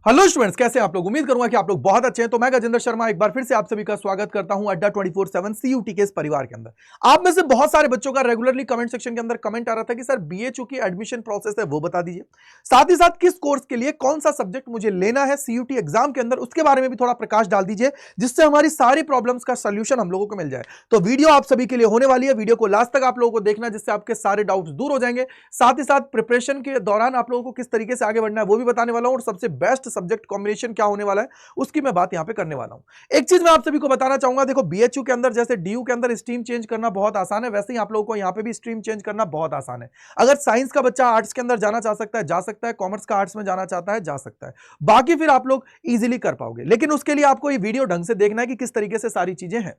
Hello students, कैसे हैं आप लोग। उम्मीद करूंगा कि आप लोग बहुत अच्छे हैं। तो मैं गजेंद्र शर्मा एक बार फिर से आप सभी का स्वागत करता हूं अड्डा 24/7 सीयूटी के इस परिवार के अंदर। आप में से बहुत सारे बच्चों का रेगुलरली कमेंट सेक्शन के अंदर कमेंट आ रहा था कि सर बीएचयू की एडमिशन प्रोसेस है वो बता दीजिए, साथ ही साथ किस कोर्स के लिए कौन सा सब्जेक्ट मुझे लेना है सीयूटी एग्जाम के अंदर, उसके बारे में भी थोड़ा प्रकाश डाल दीजिए, जिससे हमारी सारी प्रॉब्लम्स का सोल्यूशन हम लोगों को मिल जाए। तो वीडियो आप सभी के लिए होने वाली है, वीडियो को लास्ट तक आप लोगों को देखना, जिससे आपके सारे डाउट्स दूर हो जाएंगे। साथ ही साथ प्रिपरेशन के दौरान आप लोगों को किस तरीके से आगे बढ़ना है वो भी बताने वाला हूं, और सबसे बेस्ट सब्जेक्ट कॉम्बिनेशन क्या होने वाला है उसकी मैं बात यहां पे करने वाला हूं। एक चीज मैं आप सभी को बताना चाहूंगा, देखो बीएचयू के अंदर जैसे डीयू के अंदर स्ट्रीम चेंज करना बहुत आसान है, वैसे ही आप लोगों को यहां पे भी स्ट्रीम चेंज करना बहुत आसान है। अगर साइंस का बच्चा आर्ट्स के अंदर जाना चाह सकता है जा सकता है, कॉमर्स का आर्ट्स में जाना चाहता है जा सकता है, बाकी फिर आप लोग इजीली कर पाओगे। लेकिन उसके लिए आपको ये वीडियो ढंग से देखना है कि किस तरीके से सारी चीजें हैं।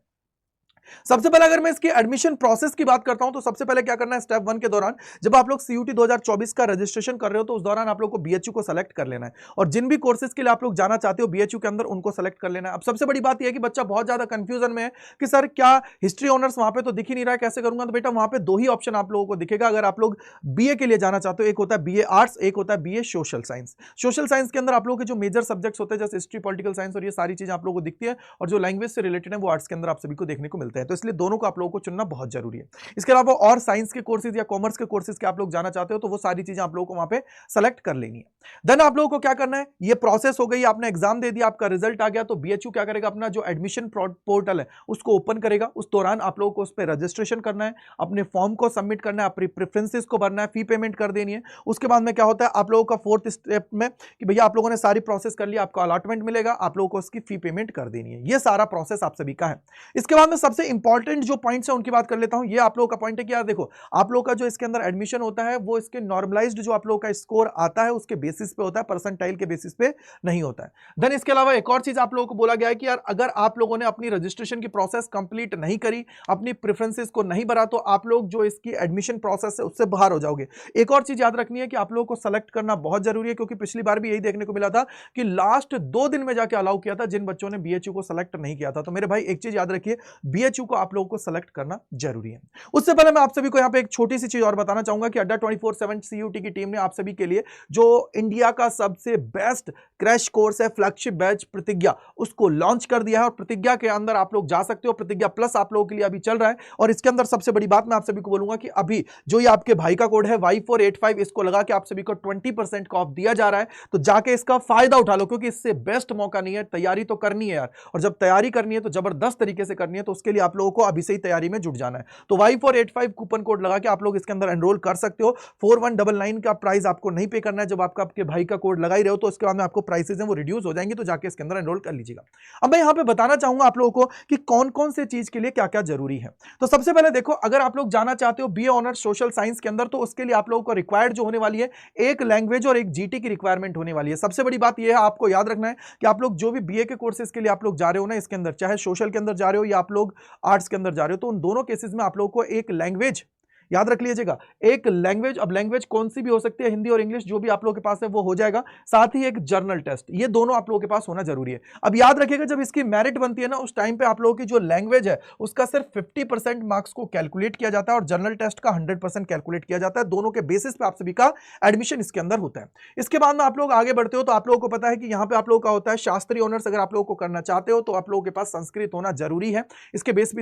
सबसे पहले अगर मैं इसकी एडमिशन प्रोसेस की बात करता हूं तो सबसे पहले क्या करना है, स्टेप 1 के दौरान जब आप लोग सीयूटी 2024 का रजिस्ट्रेशन कर रहे हो तो उस दौरान आप लोग को बीएचयू को सेलेक्ट कर लेना है, और जिन भी कोर्सेज के लिए आप लोग जाना चाहते हो बीएचयू के अंदर उनको सेलेक्ट कर लेना है। अब सबसे बड़ी बात यह है कि बच्चा बहुत ज्यादा कंफ्यूजन में है कि सर क्या हिस्ट्री ऑनर्स वहां पे तो दिख ही नहीं रहा है, कैसे करूंगा। तो बेटा वहां पे दो ही ऑप्शन आप लोगों को दिखेगा अगर आप लोग बीए के लिए जाना चाहते हो, एक होता है बीए आर्ट्स, एक होता है BA social science. Social science के अंदर आप लोगों के जो मेजर सब्जेक्ट्स होते हैं जैसे हिस्ट्री, पॉलिटिकल साइंस और ये सारी चीजें आप लोगों को दिखती है, और जो लैंग्वेज से रिलेटेड है वो आर्ट्स के अंदर आप सभी को देखने को मिलते हैं। तो इसलिए दोनों को आप लोगों को चुनना बहुत जरूरी है। इसके अलावा और साइंस के कोर्सेज या कॉमर्स के कोर्सेज के आप लोग जाना चाहते हो तो वो सारी चीजें आप लोगों को वहां पे सेलेक्ट कर लेनी है। देन आप लोगों को क्या करना है, ये प्रोसेस हो गई, आपने एग्जाम दे दिया, आपका रिजल्ट आ गया, तो बीएचयू क्या करेगा, अपना जो एडमिशन पोर्टल है उसको ओपन करेगा। उस दौरान आप लोगों को उस पर रजिस्ट्रेशन करना है, अपने फॉर्म को सबमिट करना है, अपनी प्रेफरेंसेस को भरना है, फी पेमेंट कर देनी है। उसके बाद में क्या होता है आप लोगों का फोर्थ स्टेप में कि भैया आप लोगों ने सारी प्रोसेस कर लिया, आपको अलॉटमेंट मिलेगा, आप लोगों को उसकी फी पेमेंट कर देनी है। ये सारा प्रोसेस आप सभी का है। इसके बाद में सबसे इंपॉर्टेंट जो पॉइंट्स है उनकी बात कर लेता हूं। ये आप लोगों का पॉइंट है कि यार देखो आप लोगों का जो इसके अंदर एडमिशन होता है वो इसके नॉर्मलाइज्ड जो आप लोगों का स्कोर आता है उसके बेसिस पे होता है, परसेंटाइल के बेसिस पे नहीं होता है। देन इसके अलावा एक और चीज आप लोगों को बोला गया है कि यार अगर आप लोगों ने अपनी रजिस्ट्रेशन की प्रोसेस कंप्लीट नहीं करी, अपनी प्रेफरेंसेस को नहीं भरा, तो आप लोग जो इसकी एडमिशन प्रोसेस है उससे बाहर हो जाओगे। एक और चीज याद रखनी है कि आप लोगों को सेलेक्ट करना बहुत जरूरी है, क्योंकि पिछली बार भी यही देखने को मिला था कि लास्ट 2 दिन में जाके अलाउ किया था जिन बच्चों ने बीएचयू को सेलेक्ट नहीं किया था। तो मेरे भाई एक चीज याद रखिए, बीएचयू को आप लोगों को सेलेक्ट करना जरूरी है। उससे पहले मैं आप सभी को यहां पे एक छोटी सी चीज और बताना चाहूंगा कि अड्डा 24/7 सीयूटी की टीम ने आप सभी के लिए जो इंडिया का सबसे बेस्ट क्रैश कोर्स है, फ्लैगशिप बैच प्रतिज्ञा, उसको लॉन्च कर दिया है। और प्रतिज्ञा के अंदर आप लोग जा सकते हो, प्रतिज्ञा प्लस आप लोगों के लिए अभी चल रहा है। और इसके अंदर सबसे बड़ी बात मैं आप सभी को बोलूंगा कि अभी जो ये आपके भाई का कोड है Y485, इसको लगा के आप सभी को 20% का ऑफ दिया जा रहा है। तो जाके इसका फायदा उठा लो, क्योंकि इससे बेस्ट मौका नहीं है। तैयारी तो करनी है यार, और जब तैयारी करनी है तो जबरदस्त तरीके से करनी है, तो उसके लिए आप लोगों को अभी से ही तैयारी में जुट जाना है। तो Y485 कूपन कोड लगा के आप लोग इसके अंदर एनरोल कर सकते हो। 4199 का प्राइस आपको नहीं पे करना है। जब आपका आपके भाई का कोड लगा ही रहे हो तो उसके बाद में आपको प्राइसेस हैं वो रिड्यूस हो जाएंगे, तो जाके इसके अंदर एनरोल कर लीजिएगा। अब मैं यहां पे बताना चाहूंगा आप लोगों को कि कौन कौन से चीज के लिए क्या क्या जरूरी है। तो सबसे पहले देखो, अगर आप लोग जाना चाहते हो बीए ऑनर्स सोशल साइंस के अंदर, तो उसके लिए आप लोगों को रिक्वायर्ड जो होने वाली है एक लैंग्वेज और एक जीटी की रिक्वायरमेंट होने वाली है। सबसे बड़ी बात यह है, आपको याद रखना है कि आप लोग जो भी बीए के कोर्सेज के लिए आप लोग जा रहे हो ना, इसके अंदर चाहे सोशल के अंदर जा रहे हो या आप लोग आर्ट्स के अंदर जा रहे हो, तो उन दोनों केसेस में आप लोगों को एक लैंग्वेज याद रख लीजिएगा, एक लैंग्वेज। अब लैंग्वेज कौन सी भी हो सकती है, हिंदी और इंग्लिश, जो भी आप लोगों के पास है वो हो जाएगा। साथ ही एक जर्नल टेस्ट, ये दोनों आप लोगों के पास होना जरूरी है। अब याद रखिएगा, जब इसकी मेरिट बनती है ना, उस टाइम पे आप लोगों की जो लैंग्वेज है उसका सिर्फ 50% मार्क्स को कैलकुलेट किया जाता है, और जर्नल टेस्ट का 100% कैलकुलेट किया जाता है। दोनों के बेसिस पे आप सभी का एडमिशन इसके अंदर होता है। इसके बाद में आप लोग आगे बढ़ते हो तो आप लोगों को पता है कि यहां पे आप लोगों का होता है शास्त्री ऑनर्स। अगर आप लोगों को करना चाहते हो तो आप लोगों के पास संस्कृत होना जरूरी है। इसके बेस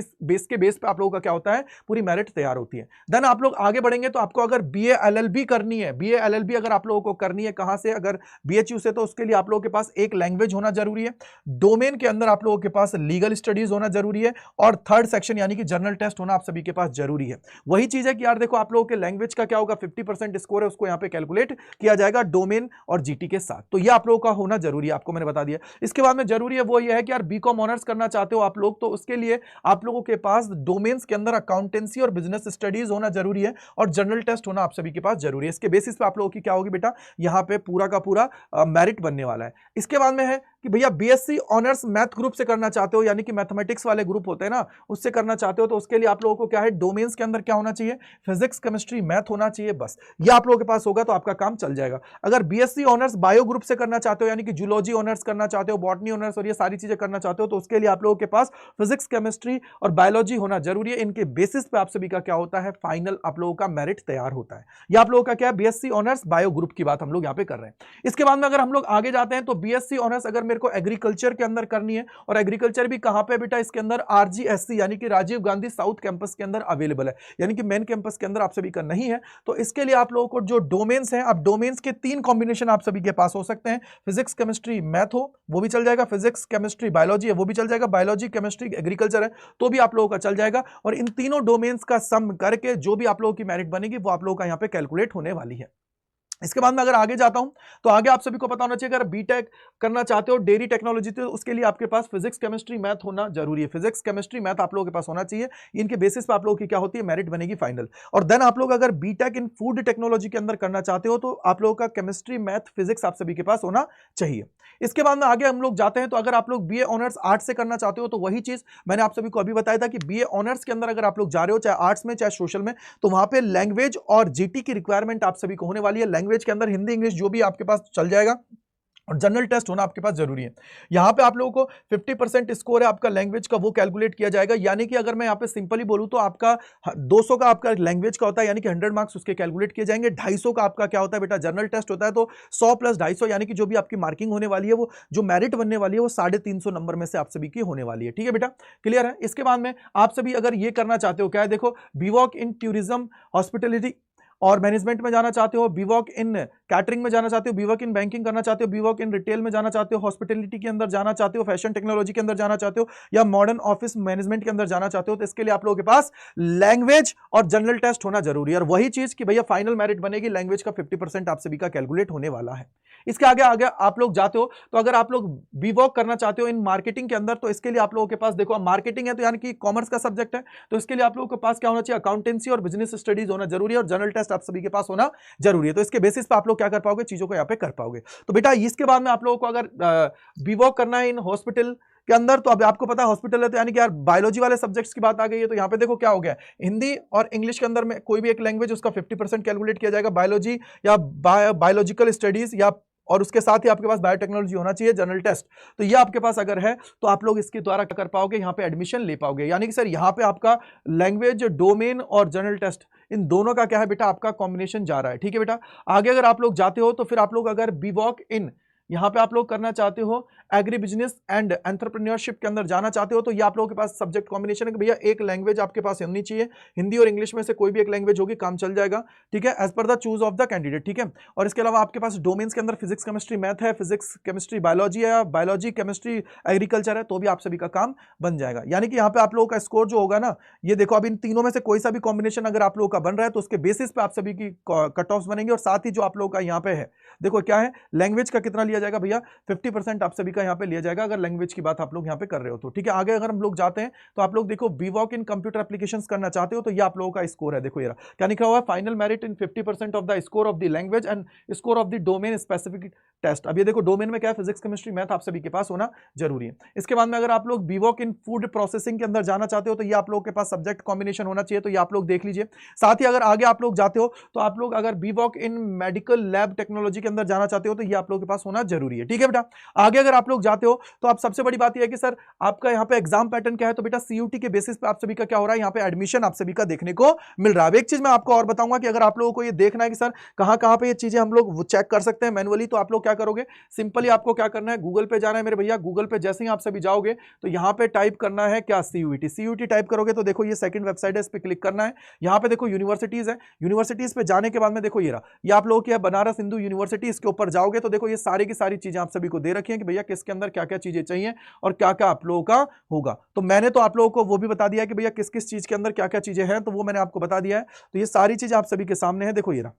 पे आप लोगों का क्या होता है, पूरी मेरिट तैयार होती है। देन आप लोग आगे बढ़ेंगे तो आपको अगर बीए एलएलबी करनी है, बीए एलएलबी अगर आप लोगों को करनी है कहां से, अगर बीएचयू से, तो उसके लिए आप लोगों के पास एक लैंग्वेज होना जरूरी है। डोमेन के अंदर आप लोगों के पास लीगल स्टडीज होना जरूरी है, और थर्ड सेक्शन यानी कि जर्नल टेस्ट होना आप सभी के पास जरूरी है। वही चीज है कि यार देखो आप लोगों के लैंग्वेज का क्या होगा, 50% स्कोर है उसको यहां पे कैलकुलेट किया जाएगा डोमेन और जीटी के साथ। तो ये आप लोगों का होना जरूरी है, आपको मैंने बता दिया। इसके बाद में जरूरी है वो ये है कि यार बीकॉम ऑनर्स करना चाहते हो आप लोग, तो उसके लिए आप लोगों के पास डोमेन्स के अंदर अकाउंटेंसी और बिजनेस स्टडीज होना जरूरी है, और जर्नल टेस्ट होना आप सभी के पास जरूरी है। इसके बेसिस पे आप लोगों की क्या होगी बेटा, यहां पे पूरा का पूरा मेरिट बनने वाला है। इसके बाद में है कि भैया बीएससी ऑनर्स मैथ ग्रुप से करना चाहते हो, यानी कि मैथमेटिक्स वाले ग्रुप होते हैं ना, उससे करना चाहते हो, तो उसके लिए आप लोगों को क्या है, डोमेन्स के अंदर क्या होना चाहिए, फिजिक्स केमिस्ट्री मैथ होना चाहिए, बस ये आप लोगों के पास होगा तो आपका काम चल जाएगा। अगर बीएससी ऑनर्स बायो ग्रुप से करना चाहते हो, यानी कि जूलॉजी ऑनर्स करना चाहते हो, बॉटनी ऑनर्स और ये सारी चीजें करना चाहते हो, तो उसके लिए आप लोगों के पास फिजिक्स केमिस्ट्री और बायोलॉजी होना जरूरी है। इनके बेसिस पे आप सभी का क्या होता है, फाइनल आप लोगों का मेरिट तैयार होता है। ये आप लोगों का क्या है, बीएससी ऑनर्स बायो ग्रुप की बात हम लोग यहां पे कर रहे हैं। इसके बाद में अगर हम लोग आगे जाते हैं तो बीएससी ऑनर्स अगर मेरे को एग्रीकल्चर के अंदर करनी है, और एग्रीकल्चर भी कहां पे बेटा, इसके अंदर आरजीएससी यानी कि राजीव गांधी साउथ कैंपस के अंदर अवेलेबल है, यानी कि मेन कैंपस के अंदर आप सभी का नहीं है। तो इसके लिए आप लोगों को जो डोमेन्स हैं, अब डोमेन्स के 3 कॉम्बिनेशन आप सभी के पास हो सकते हैं, फिजिक्स केमिस्ट्री मैथ हो वो भी चल जाएगा, फिजिक्स केमिस्ट्री बायोलॉजी है वो भी चल जाएगा, बायोलॉजी केमिस्ट्री एग्रीकल्चर है तो भी आप लोगों का चल जाएगा। और इन तीनों डोमेन्स का सम करके जो भी आप लोगों की मेरिट बनेगी वो आप लोगों का यहां पे कैलकुलेट होने वाली है। इसके बाद में अगर आगे जाता हूं तो आगे आप सभी को पता होना चाहिए, अगर बीटेक करना चाहते हो डेयरी टेक्नोलॉजी, तो उसके लिए आपके पास फिजिक्स केमिस्ट्री मैथ होना जरूरी है, फिजिक्स केमिस्ट्री मैथ आप लोगों के पास होना चाहिए। इनके बेसिस पे आप लोगों की क्या होती है, मेरिट बनेगी फाइनल। और देन आप लोग अगर बीटेक इन फूड टेक्नोलॉजी के अंदर करना चाहते हो तो आप लोगों का केमिस्ट्री मैथ फिजिक्स आप सभी के पास होना चाहिए। इसके बाद में आगे हम लोग जाते हैं, तो अगर आप लोग बीए ऑनर्स आर्ट्स से करना चाहते हो तो वही चीज मैंने आप सभी को अभी बताया था कि बीए ऑनर्स के अंदर अगर आप लोग जा रहे हो, चाहे आर्ट्स में चाहे सोशल में, तो वहां पे लैंग्वेज और जीटी की रिक्वायरमेंट आप सभी को होने वाली है। लैंग्वेज के अंदर हिंदी इंग्लिश जो भी आपके पास चल जाएगा, और जनरल टेस्ट होना आपके पास जरूरी है। यहां पे आप लोगों को 50% स्कोर है आपका लैंग्वेज का, वो कैलकुलेट किया जाएगा। यानी कि अगर मैं यहां पे सिंपली बोलूं तो आपका 200 का आपका लैंग्वेज का होता है, यानी कि 100 मार्क्स उसके कैलकुलेट किए जाएंगे। 250 का आपका क्या होता है बेटा, जनरल टेस्ट होता है, तो 100 प्लस 250 यानी कि जो भी आपकी मार्किंग होने वाली है, वो जो मेरिट बनने वाली है वो 350 नंबर में से आप सभी की होने वाली है। ठीक है बेटा, क्लियर है। इसके बाद में आप सभी अगर ये करना चाहते हो, क्या है देखो, बीवॉक इन टूरिज्म हॉस्पिटैलिटी और मैनेजमेंट में जाना चाहते हो, बीवॉक इन कैटरिंग में जाना चाहते हो, बीवॉक इन बैंकिंग करना चाहते हो, बीवॉक इन रिटेल में जाना चाहते हो, हॉस्पिटैलिटी के अंदर जाना चाहते हो, फैशन टेक्नोलॉजी के अंदर जाना चाहते हो, या मॉडर्न ऑफिस मैनेजमेंट के अंदर जाना चाहते हो, तो इसके लिए आप लोगों के पास लैंग्वेज और जनरल टेस्ट होना जरूरी है। और वही चीज कि भैया फाइनल मेरिट बनेगी, लैंग्वेज का 50% आप सभी का कैलकुलेट होने वाला है। इसके आगे आगे आप लोग जाते हो, तो अगर आप लोग बीवॉक करना चाहते हो इन मार्केटिंग के अंदर, तो इसके लिए आप लोगों के पास देखो, मार्केटिंग है तो यानी कि कॉमर्स का सब्जेक्ट है, तो इसके लिए आप लोगों के पास क्या होना चाहिए, अकाउंटेंसी और बिजनेस स्टडीज होना जरूरी है, और जनरल टेस्ट आप सभी के पास होना जरूरी है। तो इसके बेसिस पे आप लोग क्या कर पाओगे, चीजों को यहां पे कर पाओगे। तो बेटा इसके बाद में आप लोगों को अगर बीवॉक करना है इन हॉस्पिटल के अंदर, तो अब आपको पता है हॉस्पिटल है तो यानी कि यार बायोलॉजी वाले सब्जेक्ट्स की बात आ गई है। तो यहां पे देखो क्या हो गया, हिंदी और इंग्लिश के अंदर में कोई भी एक लैंग्वेज उसका 50% कैलकुलेट किया जाएगा, बायोलॉजी या बायोलॉजिकल स्टडीज या, और उसके साथ ही आपके पास बायोटेक्नोलॉजी होना चाहिए, जनरल टेस्ट। तो ये आपके पास अगर है तो आप लोग इसके द्वारा क्या कर पाओगे, यहां पे एडमिशन ले पाओगे। यानी कि सर यहां पे आपका लैंग्वेज डोमेन और जनरल टेस्ट इन दोनों का क्या है बेटा, आपका कॉम्बिनेशन जा रहा है। ठीक है बेटा, आगे अगर आप लोग जाते हो तो फिर आप लोग अगर बीवॉक इन यहां पे आप लोग करना चाहते हो एग्री बिजनेस एंड एंटरप्रेन्योरशिप के अंदर जाना चाहते हो, तो ये आप लोगों के पास सब्जेक्ट कॉम्बिनेशन है कि भैया एक लैंग्वेज आपके पास होनी चाहिए, हिंदी और इंग्लिश में से कोई भी एक लैंग्वेज होगी, काम चल जाएगा। ठीक है, as per the choose of the candidate. ठीक है, और इसके अलावा आपके पास डोमेन्स के अंदर फिजिक्स केमिस्ट्री मैथ है, फिजिक्स केमिस्ट्री बायोलॉजी है, बायोलॉजी केमिस्ट्री एग्रीकल्चर है, तो भी आप सभी का काम बन जाएगा। यानी कि यहाँ पे आप लोगों का स्कोर जो होगा ना, ये देखो अब इन तीनों में से कोई सा भी कॉम्बिनेशन अगर आप लोगों का बन रहा है तो उसके बेसिस पे आप सभी की कट ऑफ बनेंगे। और साथ ही जो आप लोगों का यहाँ पे है, देखो क्या है, लैंग्वेज का कितना लिया जाएगा भैया, 50% आप सभी का यहां पे लिया जाएगा अगर लैंग्वेज की बात आप लोग यहां पे कर रहे हो तो। ठीक है, आगे अगर हम लोग जाते हैं तो आप लोग देखो बीवॉक इन कंप्यूटर एप्लीकेशंस करना चाहते हो, तो ये आप लोगों का स्कोर है। देखो ये क्या लिखा हुआ है, final merit in 50% of the score of the language and score of the domain specific test. अब ये देखो डोमेन में क्या है, फिजिक्स केमिस्ट्री मैथ आप सभी के पास होना जरूरी है। इसके बाद में अगर आप लोग बीवॉक इन फूड प्रोसेसिंग के अंदर जाना चाहते हो तो ये आप लोगों के पास सब्जेक्ट कॉम्बिनेशन होना चाहिए, तो ये आप लोग देख लीजिए। साथ ही अगर आगे आप लोग जाते हो तो आप लोग अगर बीवॉक इन मेडिकल लैब टेक्नोलॉजी के अंदर जाना चाहते हो तो ये आप लोगों के पास होना जरूरी है। ठीक है बेटा, आगे अगर आप लोग जाते हो तो आप सबसे बड़ी बात यह है कि सर आपका यहाँ पे एग्जाम पैटर्न क्या है, तो बेटा सीयूटी के बेसिस पे आप सभी का क्या हो रहा है, यहाँ पे एडमिशन आप सभी का देखने को मिल रहा है। एक चीज मैं आपको और बताऊंगा कि अगर आप लोगों को ये देखना है कि सर कहां कहां पे ये चीजें हम लोग चेक कर सकते हैं मैनुअली, तो आप लोग क्या करोगे, सिंपली आपको क्या करना है, गूगल पे जाना है मेरे भैया। गूगल पे जैसे ही आप सभी जाओगे तो यहाँ पे टाइप करना है क्या, सीयूटी। सीयूटी टाइप करोगे तो देखो ये सेकंड वेबसाइट है, इस पे क्लिक करना है। यहाँ पे देखो यूनिवर्सिटीज है, यूनिवर्सिटीज पे जाने के बाद में देखो ये आप लोगों की है बनारस हिंदू यूनिवर्सिटी। इसके ऊपर जाओगे तो देखो ये सारी की सारी चीजें आप सभी को दे रखी है कि भैया किसके अंदर क्या क्या चीजें चाहिए और क्या क्या आप लोगों का होगा। तो मैंने तो आप लोगों को वो भी बता दिया कि भैया किस किस चीज के अंदर क्या क्या चीजें हैं, तो वो मैंने आपको बता दिया है। तो ये सारी चीजें आप सभी के सामने है, देखो ये रहा।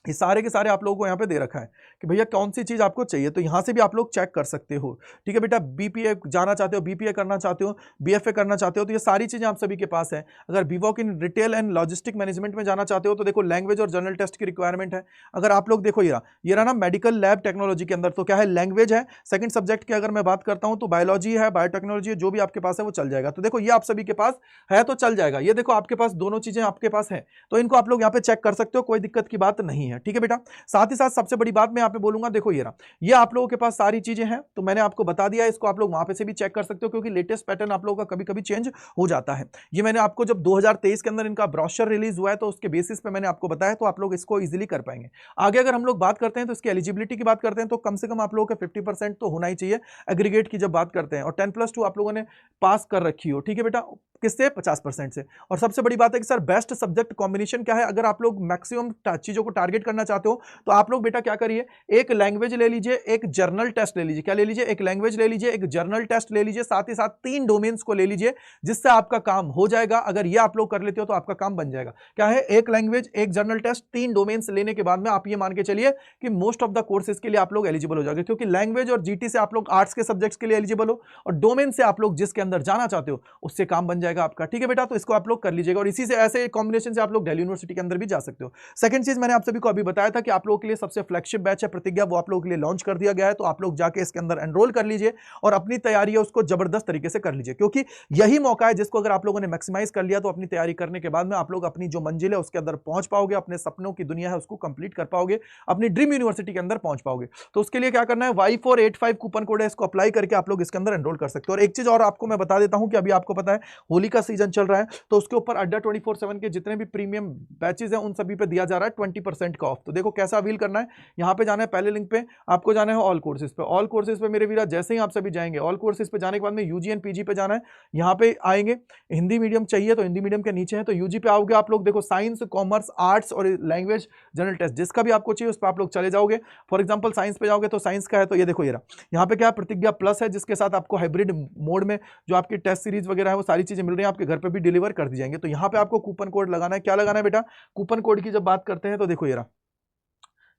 ये सारे के सारे आप लोगों को यहाँ पे दे रखा है कि भैया कौन सी चीज आपको चाहिए, तो यहाँ से भी आप लोग चेक कर सकते हो। ठीक है बेटा, बीपीए जाना चाहते हो, बीपीए करना चाहते हो, बीएफए करना चाहते हो, तो ये सारी चीजें आप सभी के पास है। अगर बीवॉक in retail and logistic management में जाना चाहते हो तो देखो लैंग्वेज और जनरल टेस्ट की रिक्वायरमेंट है। अगर आप लोग देखो ये रहा ना मेडिकल लैब टेक्नोलॉजी के अंदर, तो क्या है लैंग्वेज है। सेकंड सब्जेक्ट की अगर मैं बात करता हूं तो बायोलॉजी है, बायोटेक्नोलॉजी है, जो भी आपके पास है वो चल जाएगा। तो देखो ये आप सभी के पास है तो चल जाएगा। ये देखो आपके पास दोनों चीजें आपके पास है, तो इनको आप लोग यहाँ पे चेक कर सकते हो, कोई दिक्कत की बात नहीं है। ठीक है बेटा, साथ ही साथ सबसे बड़ी बात मैं यहाँ पे बोलूंगा, देखो ये रहा, ये आप लोगों के पास सारी चीजें हैं, तो मैंने आपको बता दिया, इसको आप लोग वहां पे से भी चेक कर सकते हो, क्योंकि लेटेस्ट पैटर्न आप लोगों का कभी कभी चेंज हो जाता है। ये मैंने आपको जब 2023 के अंदर इनका ब्रोशर रिलीज हुआ है तो उसके बेसिस पे मैंने आपको बताया, तो आप लोग इसको इजीली कर पाएंगे। आगे अगर हम लोग बात करते हैं तो इसकी एलिजिबिलिटी की बात करते हैं, तो कम से कम आप लोगों का 50% तो होना ही चाहिए एग्रीगेट की जब बात करते हैं, और 10+2 आप लोगों ने पास कर रखी हो। ठीक है बेटा, किससे? 50% से। और सबसे बड़ी बात है कि सर बेस्ट सब्जेक्ट कॉम्बिनेशन क्या है। अगर आप लोग मैक्सिमम चीजों को टारगेट करना चाहते हो तो आप लोग बेटा क्या करिए, एक लैंग्वेज ले लीजिए, एक जर्नल टेस्ट ले लीजिए। क्या ले लीजिए? एक लैंग्वेज ले लीजिए, एक जर्नल टेस्ट ले लीजिए, साथ ही साथ 3 डोमेन्स को ले लीजिए, जिससे आपका काम हो जाएगा। अगर ये आप लोग कर लेते हो तो आपका काम बन जाएगा। क्या है? एक लैंग्वेज, एक जर्नल टेस्ट, 3 डोमेन्स लेने के बाद में आप ये मान के चलिए कि मोस्ट ऑफ द कोर्सेज के लिए आप लोग एलिजिबल हो जाओगे, क्योंकि लैंग्वेज और जीटी से आप लोग आर्ट्स के सब्जेक्ट्स के लिए एलिजिबल हो, और डोमेन से आप लोग जिसके अंदर जाना चाहते हो उससे काम बन जाएगा आपका। ठीक है बेटा, तो इसको आप लोग कर लीजिएगा, और इसी से ऐसे कॉम्बिनेशन से आप लोग दिल्ली यूनिवर्सिटी के अंदर भी जा सकते हो। सेकंड चीज मैंने आप सभी को अभी बताया था कि आप लोगों के लिए सबसे फ्लैगशिप बैच है प्रतिज्ञा, वो आप लोगों के लिए लॉन्च कर दिया गया है, तो आप लोग जाके इसके अंदर एनरोल कर लीजिए और अपनी तैयारी है उसको जबरदस्त तरीके से कर लीजिए, क्योंकि यही मौका है जिसको अगर आप लोगों ने मैक्सिमाइज कर लिया तो अपनी तैयारी करने के बाद में आप लोग अपनी जो मंजिल है उसके अंदर पहुंच पाओगे, अपने सपनों की दुनिया है उसको कंप्लीट कर पाओगे, अपनी ड्रीम यूनिवर्सिटी के अंदर पहुंच पाओगे। तो उसके लिए क्या करना है, Y485 कूपन कोड है, इसको अप्लाई करके आप लोग इसके अंदर एनरोल कर सकते हो। और एक चीज और आपको मैं बता देता हूं कि अभी आपको पता है होली का सीजन चल रहा है, तो उसके ऊपर अड्डा 24/7 के जितने भी प्रीमियम बैचेज हैं उन सभी पे दिया जा रहा है 20% का ऑफ। तो देखो कैसा अवील करना है, यहां पे जाना है, पहले लिंक पे आपको जाना है ऑल कोर्सेज पे। ऑल कोर्सेज पे मेरे वीरा जैसे ही आप सभी जाएंगे, ऑल कोर्सेज पे जाने के बाद में यूजी एंड पीजी पे जाना है, यहां पे आएंगे, हिंदी मीडियम चाहिए तो हिंदी मीडियम के नीचे है, तो यूजी पे आओगे आप लोग, देखो साइंस, कॉमर्स, आर्ट्स और लैंग्वेज जनरल टेस्ट जिसका भी आपको चाहिए उस पर आप लोग चले जाओगे। फॉर एग्जाम्पल साइंस पे जाओगे तो साइंस का है, तो ये देखो ये रहा, यहाँ पे क्या प्रतिज्ञा प्लस है, जिसके साथ आपको हाइब्रिड मोड में जो आपकी टेस्ट सीरीज वगैरह है वो सारी चीजें मिल रही है, आपके घर पे भी डिलीवर कर दी जाएंगे। तो यहाँ पे आपको कूपन कोड लगाना है। क्या लगाना है बेटा? कूपन कोड की जब बात करते हैं तो देखो ये रहा,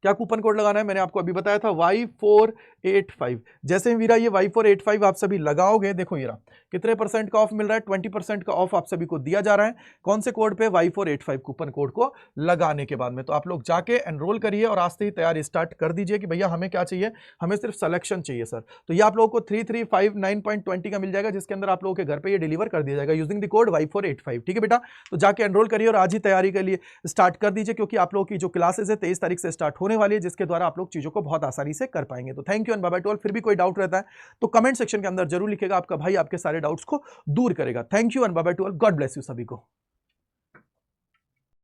क्या कूपन कोड लगाना है, मैंने आपको अभी बताया था Y485। जैसे ही वीरा ये Y485 आप सभी लगाओगे, देखो ये रहा कितने परसेंट का ऑफ मिल रहा है, 20% का ऑफ आप सभी को दिया जा रहा है। कौन से कोड पे? Y485 कूपन कोड को लगाने के बाद में। तो आप लोग जाके एनरोल करिए और आज से ही तैयारी स्टार्ट कर दीजिए कि भैया हमें क्या चाहिए, हमें सिर्फ सिलेक्शन चाहिए सर। तो ये आप लोगों को 3359.20 का मिल जाएगा, जिसके अंदर आप लोगों के घर पे ये डिलीवर कर दिया जाएगा यूजिंग द कोड Y485। ठीक है बेटा, तो जाके एनरोल करिए और आज ही तैयारी के लिए स्टार्ट कर दीजिए, क्योंकि आप लोगों की जो क्लासेस है 23 तारीख से स्टार्ट होने वाली है, जिसके द्वारा आप लोग चीजों को बहुत आसानी से कर पाएंगे। तो thank you and bye bye to all. फिर भी कोई डाउट रहता है तो कमेंट सेक्शन के अंदर जरूर लिखेगा, आपका भाई आपके सारे डाउट्स को दूर करेगा। Thank you and bye bye to all. God bless you सभी को।